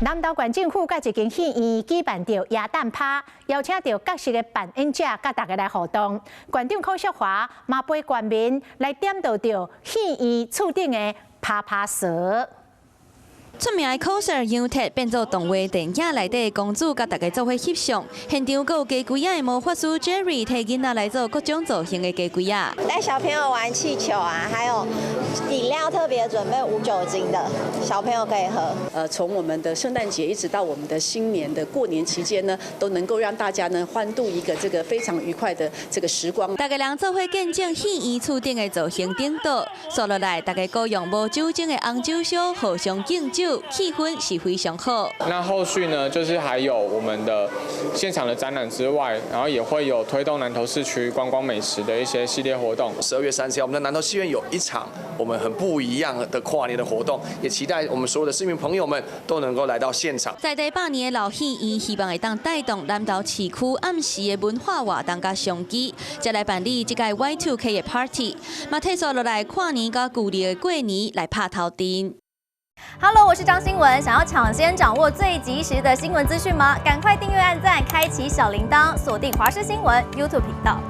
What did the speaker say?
南投县政府甲一间戏院举办着耶诞趴，邀请到各式的扮演者，甲大家来互动。县长柯淑华嘛陪县民来点到着戏院厝顶的趴趴蛇。 出名的 coser 杨特变做动画电影内底的公主，甲大家做伙翕相。现场还有鸡龟仔的魔法师 Jerry 替囡仔来做各种造型的鸡龟仔，带小朋友玩气球啊，还有饮料特别准备无酒精的，小朋友可以喝。从我们的圣诞节一直到我们的新年的过年期间呢，都能够让大家呢欢度一个这个非常愉快的这个时光。大家人做伙见证戏院厝顶的造型顶倒，说落来，大家各用无酒精的红酒烧互相敬酒。 气氛是非常好。那后续呢，就是还有我们的现场的展览之外，然后也会有推动南投市区观光美食的一些系列活动。12月30号，我们的南投戏院有一场我们很不一样的跨年的活动，也期待我们所有的市民朋友们都能够来到现场。在地100年的老戏院，希望会当带动南投市区暗时的文化活动甲商机，再来办理这个 Y2K 的 Party， 嘛退缩落来跨年甲旧年的过年来拍头阵。 Hello， 我是张新文。想要抢先掌握最及时的新闻资讯吗？赶快订阅、按赞、开启小铃铛，锁定华视新闻 YouTube 频道。